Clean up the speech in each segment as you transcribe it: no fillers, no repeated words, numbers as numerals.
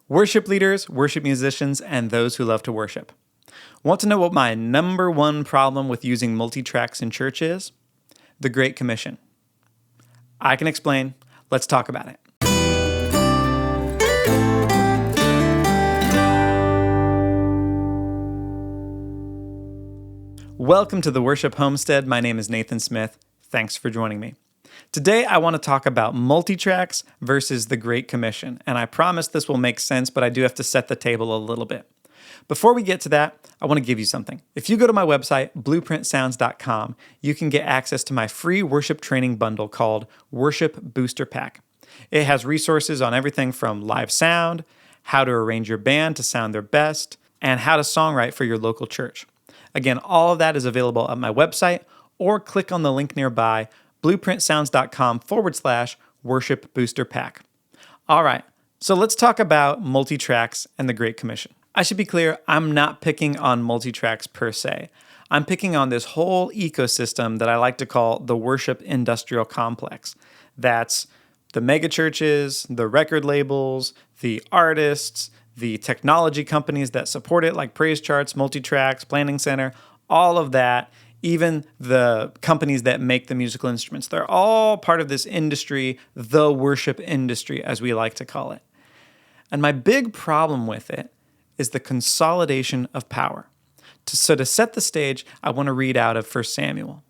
Worship leaders, worship musicians, and those who love to worship. Want to know what my number one problem with using MultiTracks in church is? The Great Commission. I can explain. Let's talk about it. Welcome to the Worship Homestead. My name is Nathan Smith. Thanks for joining me. Today, I want to talk about MultiTracks versus the Great Commission, and I promise this will make sense, but I do have to set the table a little bit. Before we get to that, I want to give you something. If you go to my website, blueprintsounds.com, you can get access to my free worship training bundle called Worship Booster Pack. It has resources on everything from live sound, how to arrange your band to sound their best, and how to songwrite for your local church. Again, all of that is available at my website, or click on the link nearby, blueprintsounds.com/worship booster pack. All right, so let's talk about MultiTracks and the Great Commission. I should be clear, I'm not picking on MultiTracks per se. I'm picking on this whole ecosystem that I like to call the worship industrial complex. That's the mega churches, the record labels, the artists, the technology companies that support it like Praise Charts, MultiTracks, Planning Center, all of that. Even the companies that make the musical instruments, they're all part of this industry, the worship industry, as we like to call it. And my big problem with it is the consolidation of power. So to set the stage, I want to read out of 1 Samuel.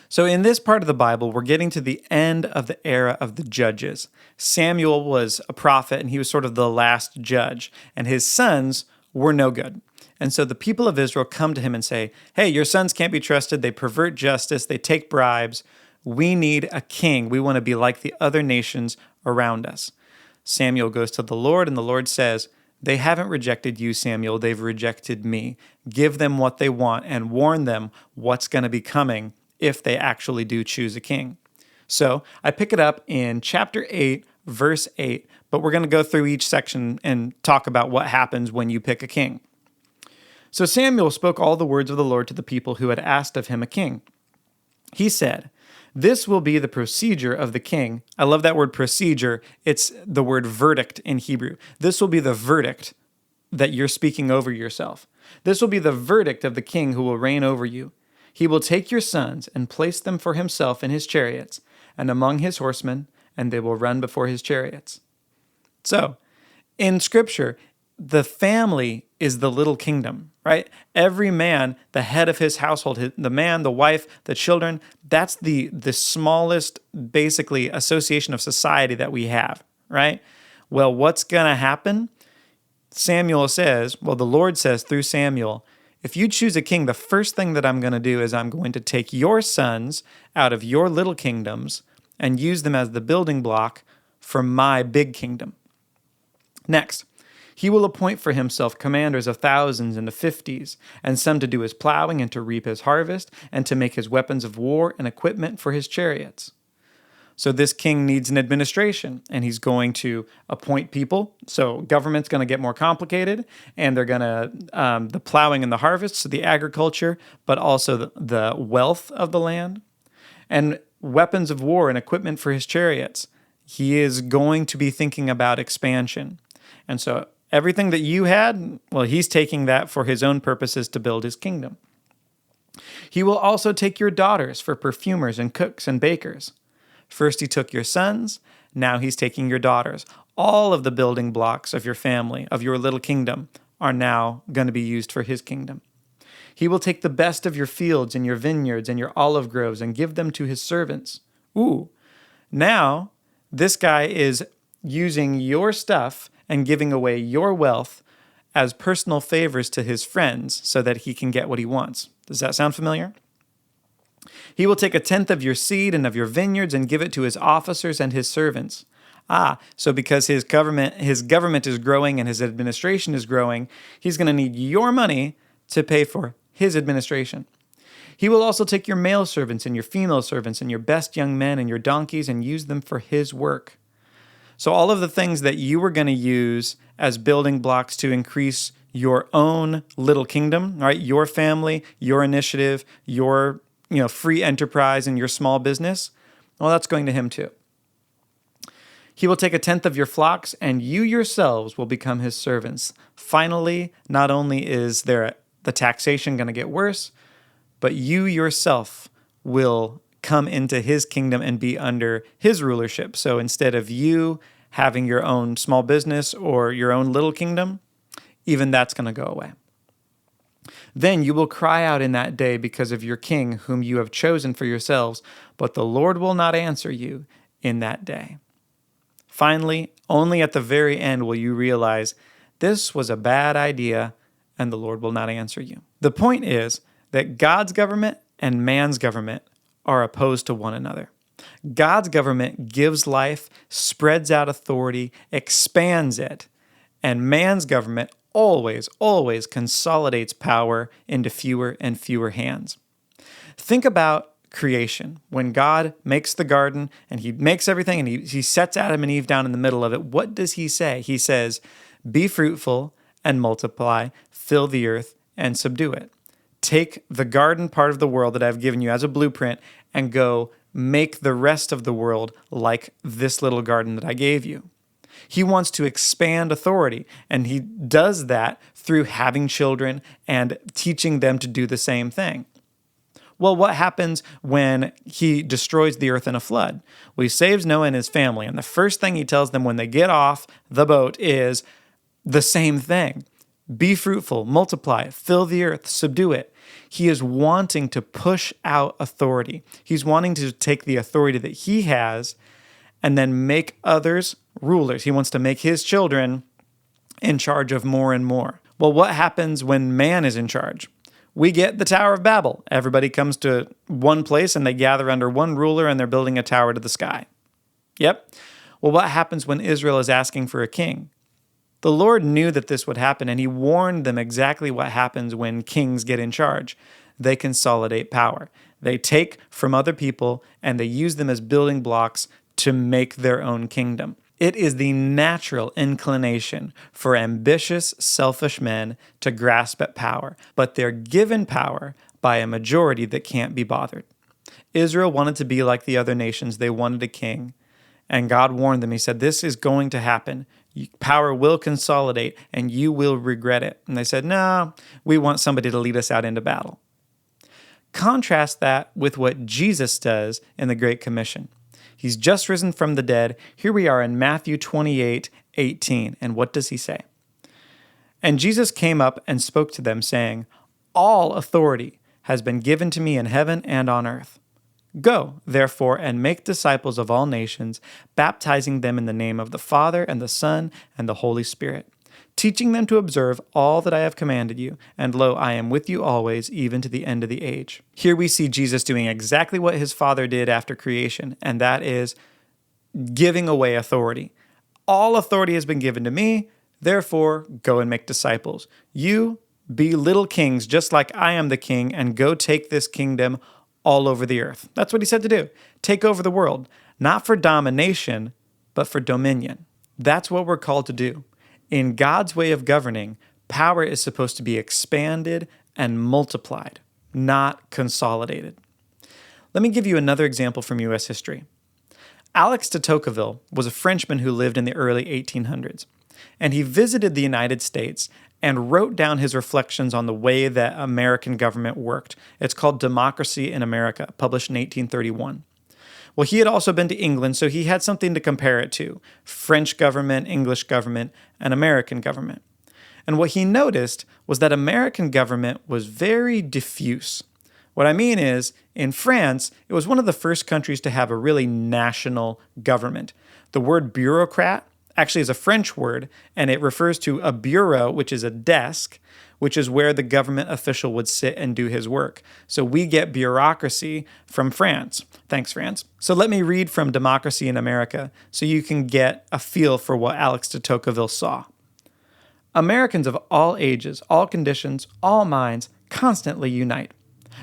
So in this part of the Bible, we're getting to the end of the era of the judges. Samuel was a prophet, and he was sort of the last judge, and his sons were no good. And so the people of Israel come to him and say, hey, your sons can't be trusted. They pervert justice. They take bribes. We need a king. We want to be like the other nations around us. Samuel goes to the Lord, and the Lord says, they haven't rejected you, Samuel. They've rejected me. Give them what they want and warn them what's going to be coming if they actually do choose a king. So I pick it up in chapter 8, verse 8, but we're going to go through each section and talk about what happens when you pick a king. So Samuel spoke all the words of the Lord to the people who had asked of him a king. He said, this will be the procedure of the king. I love that word procedure. It's the word verdict in Hebrew. This will be the verdict that you're speaking over yourself. This will be the verdict of the king who will reign over you. He will take your sons and place them for himself in his chariots and among his horsemen, and they will run before his chariots. So, in Scripture, the family is the little kingdom, right? Every man, the head of his household, the man, the wife, the children, that's the smallest, basically, association of society that we have, right? Well, what's going to happen? The Lord says through Samuel, if you choose a king, the first thing that I'm going to do is I'm going to take your sons out of your little kingdoms and use them as the building block for my big kingdom. Next, he will appoint for himself commanders of thousands and of 50s, and some to do his plowing and to reap his harvest, and to make his weapons of war and equipment for his chariots. So this king needs an administration, and he's going to appoint people. So government's going to get more complicated, and they're going to, the plowing and the harvest, so the agriculture, but also the wealth of the land, and weapons of war and equipment for his chariots. He is going to be thinking about expansion. And so everything that you had, well, he's taking that for his own purposes to build his kingdom. He will also take your daughters for perfumers and cooks and bakers. First he took your sons, now he's taking your daughters. All of the building blocks of your family, of your little kingdom, are now going to be used for his kingdom. He will take the best of your fields and your vineyards and your olive groves and give them to his servants. Now this guy is using your stuff and giving away your wealth as personal favors to his friends so that he can get what he wants. Does that sound familiar? He will take 1/10 of your seed and of your vineyards and give it to his officers and his servants. So because his government is growing and his administration is growing, he's going to need your money to pay for his administration. He will also take your male servants and your female servants and your best young men and your donkeys and use them for his work. So all of the things that you were going to use as building blocks to increase your own little kingdom, right? Your family, your initiative, your free enterprise and your small business, well, that's going to him too. He will take a tenth of your flocks, and you yourselves will become his servants. Finally, not only is the taxation going to get worse, but you yourself will come into his kingdom and be under his rulership. So instead of you having your own small business or your own little kingdom, even that's going to go away. Then you will cry out in that day because of your king whom you have chosen for yourselves, but the Lord will not answer you in that day. Finally, only at the very end will you realize this was a bad idea and the Lord will not answer you. The point is that God's government and man's government are opposed to one another. God's government gives life, spreads out authority, expands it, and man's government always consolidates power into fewer and fewer hands. Think about creation. When God makes the garden and he makes everything and he sets Adam and Eve down in the middle of it, what does he say? He says, be fruitful and multiply, fill the earth and subdue it. Take the garden part of the world that I've given you as a blueprint and go make the rest of the world like this little garden that I gave you. He wants to expand authority, and he does that through having children and teaching them to do the same thing. Well, what happens when he destroys the earth in a flood? Well, he saves Noah and his family, and the first thing he tells them when they get off the boat is the same thing. Be fruitful, multiply, fill the earth, subdue it. He is wanting to push out authority. He's wanting to take the authority that he has and then make others rulers. He wants to make his children in charge of more and more. Well, what happens when man is in charge? We get the Tower of Babel. Everybody comes to one place and they gather under one ruler and they're building a tower to the sky. Yep. Well, what happens when Israel is asking for a king? The Lord knew that this would happen, and he warned them exactly what happens when kings get in charge. They consolidate power. They take from other people and they use them as building blocks to make their own kingdom. It is the natural inclination for ambitious, selfish men to grasp at power, but they're given power by a majority that can't be bothered. Israel wanted to be like the other nations. They wanted a king, and God warned them. He said, this is going to happen. Power will consolidate, and you will regret it. And they said, no, we want somebody to lead us out into battle. Contrast that with what Jesus does in the Great Commission. He's just risen from the dead. Here we are in Matthew 28:18. And what does he say? And Jesus came up and spoke to them, saying, all authority has been given to me in heaven and on earth. Go, therefore, and make disciples of all nations, baptizing them in the name of the Father and the Son and the Holy Spirit, teaching them to observe all that I have commanded you, and lo, I am with you always, even to the end of the age. Here we see Jesus doing exactly what his Father did after creation, and that is giving away authority. All authority has been given to me, therefore, go and make disciples. You be little kings, just like I am the king, and go take this kingdom all over the earth. That's what he said to do. Take over the world, not for domination, but for dominion. That's what we're called to do. In God's way of governing, power is supposed to be expanded and multiplied, not consolidated. Let me give you another example from U.S. history. Alex de Tocqueville was a Frenchman who lived in the early 1800s, and he visited the United States and wrote down his reflections on the way that American government worked. It's called Democracy in America, published in 1831. Well, he had also been to England, so he had something to compare it to: French government, English government, and American government. And what he noticed was that American government was very diffuse. What I mean is, in France, it was one of the first countries to have a really national government. The word bureaucrat actually is a French word, and it refers to a bureau, which is a desk, which is where the government official would sit and do his work. So we get bureaucracy from France. Thanks, France. So let me read from Democracy in America so you can get a feel for what Alex de Tocqueville saw. Americans of all ages, all conditions, all minds constantly unite.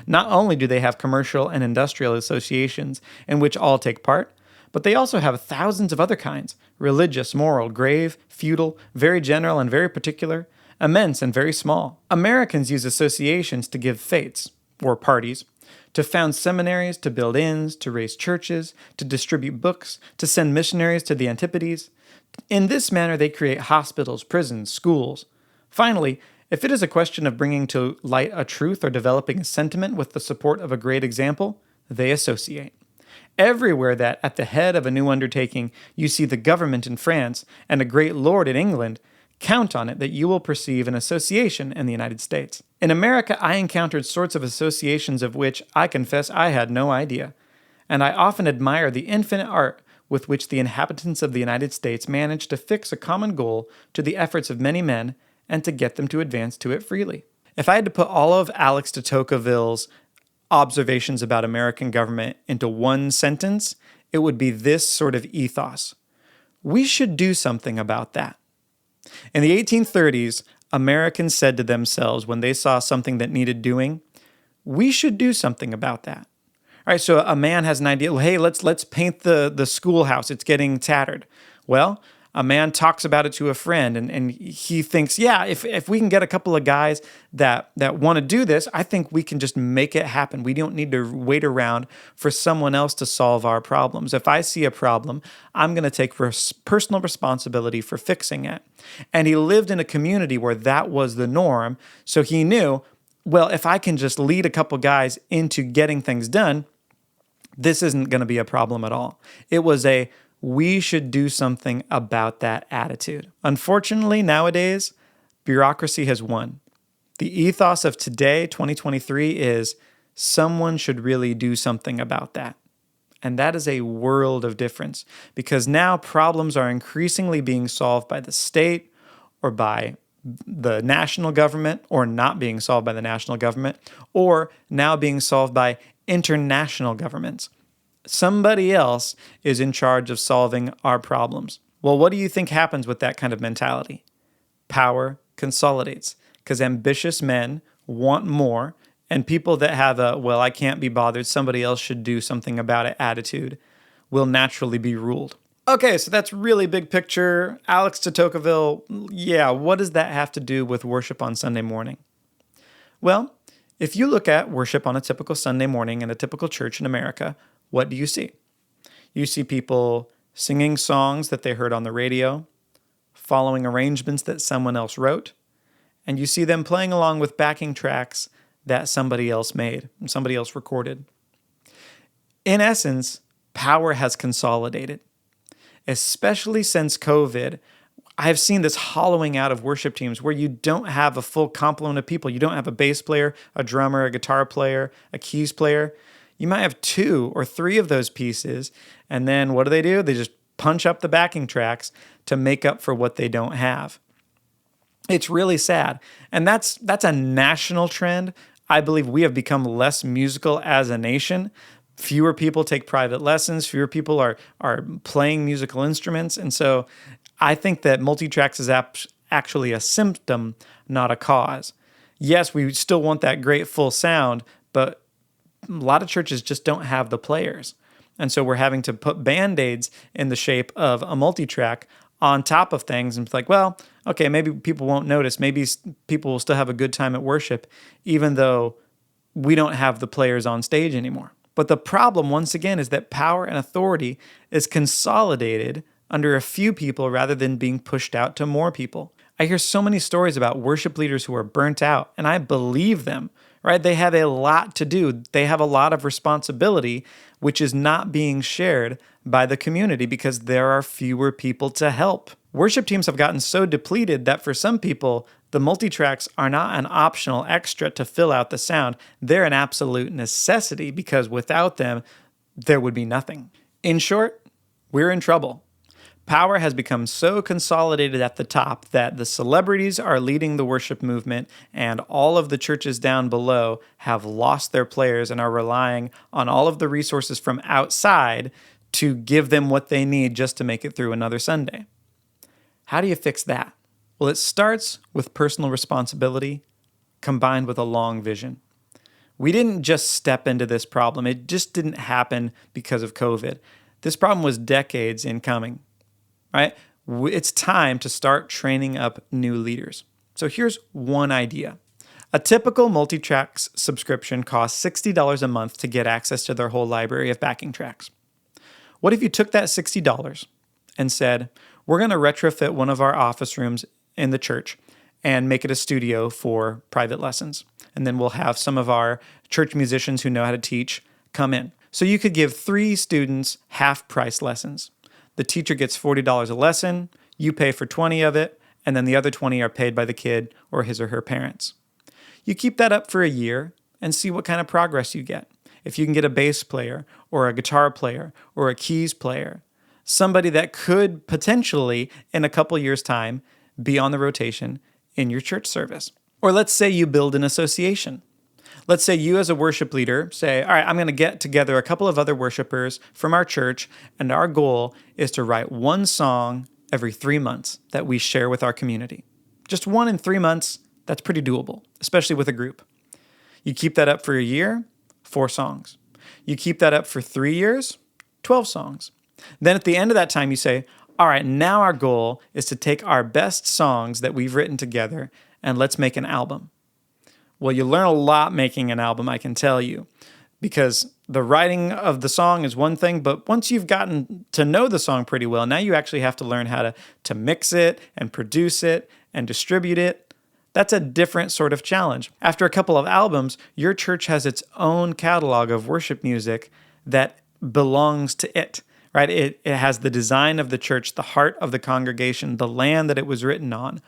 Not only do they have commercial and industrial associations in which all take part, but they also have thousands of other kinds: religious, moral, grave, feudal, very general and very particular, immense and very small. Americans use associations to give fetes, or parties, to found seminaries, to build inns, to raise churches, to distribute books, to send missionaries to the Antipodes. In this manner, they create hospitals, prisons, schools. Finally, if it is a question of bringing to light a truth or developing a sentiment with the support of a great example, they associate. Everywhere that, at the head of a new undertaking, you see the government in France and a great lord in England, count on it that you will perceive an association in the United States. In America, I encountered sorts of associations of which I confess I had no idea, and I often admire the infinite art with which the inhabitants of the United States manage to fix a common goal to the efforts of many men and to get them to advance to it freely. If I had to put all of Alex de Tocqueville's observations about American government into one sentence, it would be this sort of ethos. We should do something about that. In the 1830s, Americans said to themselves when they saw something that needed doing, we should do something about that. All right, so a man has an idea, well, hey, let's paint the schoolhouse. It's getting tattered. Well, a man talks about it to a friend, and he thinks, yeah, if we can get a couple of guys that want to do this, I think we can just make it happen. We don't need to wait around for someone else to solve our problems. If I see a problem, I'm going to take personal responsibility for fixing it. And he lived in a community where that was the norm, so he knew, well, if I can just lead a couple guys into getting things done, this isn't going to be a problem at all. It was we should do something about that attitude. Unfortunately, nowadays, bureaucracy has won. The ethos of today, 2023, is someone should really do something about that. And that is a world of difference because now problems are increasingly being solved by the state or by the national government, or not being solved by the national government, or now being solved by international governments. Somebody else is in charge of solving our problems. Well, what do you think happens with that kind of mentality? Power consolidates because ambitious men want more, and people that have I can't be bothered, somebody else should do something about it attitude will naturally be ruled. Okay, so that's really big picture. Alex de Tocqueville, yeah, what does that have to do with worship on Sunday morning? Well, if you look at worship on a typical Sunday morning in a typical church in America, what do you see? You see people singing songs that they heard on the radio, following arrangements that someone else wrote, and you see them playing along with backing tracks that somebody else made and somebody else recorded. In essence, power has consolidated. Especially since COVID, I've seen this hollowing out of worship teams where you don't have a full complement of people. You don't have a bass player, a drummer, a guitar player, a keys player. You might have 2 or 3 of those pieces, and then what do? They just punch up the backing tracks to make up for what they don't have. It's really sad, and that's a national trend. I believe we have become less musical as a nation. Fewer people take private lessons. Fewer people are playing musical instruments, and so I think that MultiTracks is actually a symptom, not a cause. Yes, we still want that great full sound, but a lot of churches just don't have the players. And so we're having to put Band-Aids in the shape of a multi-track on top of things. And it's like, well, okay, maybe people won't notice. Maybe people will still have a good time at worship, even though we don't have the players on stage anymore. But the problem, once again, is that power and authority is consolidated under a few people rather than being pushed out to more people. I hear so many stories about worship leaders who are burnt out, and I believe them. Right? They have a lot to do. They have a lot of responsibility, which is not being shared by the community because there are fewer people to help. Worship teams have gotten so depleted that for some people, the multi-tracks are not an optional extra to fill out the sound. They're an absolute necessity because without them, there would be nothing. In short, we're in trouble. Power has become so consolidated at the top that the celebrities are leading the worship movement and all of the churches down below have lost their players and are relying on all of the resources from outside to give them what they need just to make it through another Sunday. How do you fix that? Well, it starts with personal responsibility combined with a long vision. We didn't just step into this problem. It just didn't happen because of COVID. This problem was decades in coming. Right? It's time to start training up new leaders. So here's one idea. A typical MultiTracks subscription costs $60 a month to get access to their whole library of backing tracks. What if you took that $60 and said, we're going to retrofit one of our office rooms in the church and make it a studio for private lessons. And then we'll have some of our church musicians who know how to teach come in. So you could give 3 students half-price lessons. The teacher gets $40 a lesson, you pay for 20 of it, and then the other 20 are paid by the kid or his or her parents. You keep that up for a year and see what kind of progress you get. If you can get a bass player or a guitar player or a keys player, somebody that could potentially, in a couple years' time, be on the rotation in your church service. Or let's say you build an association. Let's say you as a worship leader say, all right, I'm going to get together a couple of other worshipers from our church, and our goal is to write one song every 3 months that we share with our community. Just one in 3 months, that's pretty doable, especially with a group. You keep that up for a year, 4 songs. You keep that up for 3 years, 12 songs. Then at the end of that time, you say, all right, now our goal is to take our best songs that we've written together and let's make an album. Well, you learn a lot making an album, I can tell you, because the writing of the song is one thing, but once you've gotten to know the song pretty well, now you actually have to learn how to mix it and produce it and distribute it. That's a different sort of challenge. After a couple of albums, your church has its own catalog of worship music that belongs to it. Right? It has the design of the church, the heart of the congregation, the land that it was written on.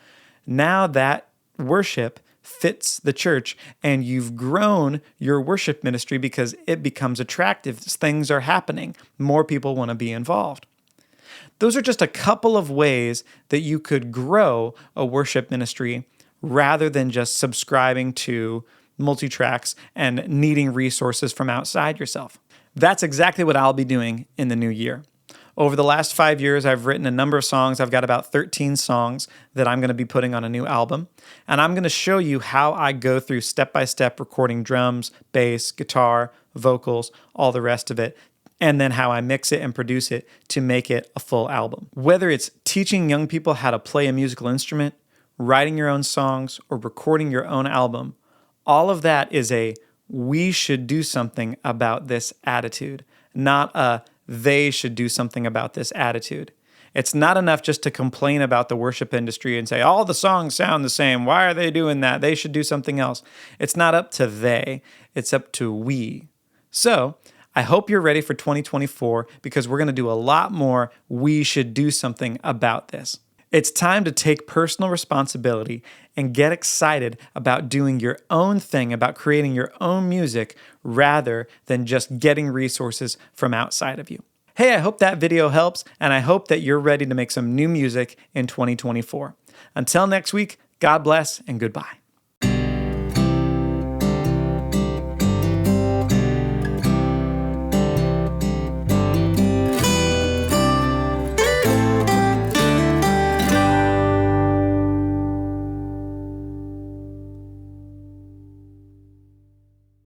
Now that worship fits the church, and you've grown your worship ministry because it becomes attractive. Things are happening. More people want to be involved. Those are just a couple of ways that you could grow a worship ministry rather than just subscribing to MultiTracks and needing resources from outside yourself. That's exactly what I'll be doing in the new year. Over the last 5 years, I've written a number of songs. I've got about 13 songs that I'm going to be putting on a new album. And I'm going to show you how I go through step-by-step recording drums, bass, guitar, vocals, all the rest of it, and then how I mix it and produce it to make it a full album. Whether it's teaching young people how to play a musical instrument, writing your own songs, or recording your own album, all of that is we should do something about this attitude, not they should do something about this attitude. It's not enough just to complain about the worship industry and say, all the songs sound the same. Why are they doing that? They should do something else. It's not up to they, it's up to we. So I hope you're ready for 2024 because we're going to do a lot more. We should do something about this. It's time to take personal responsibility and get excited about doing your own thing, about creating your own music, rather than just getting resources from outside of you. Hey, I hope that video helps, and I hope that you're ready to make some new music in 2024. Until next week, God bless and goodbye.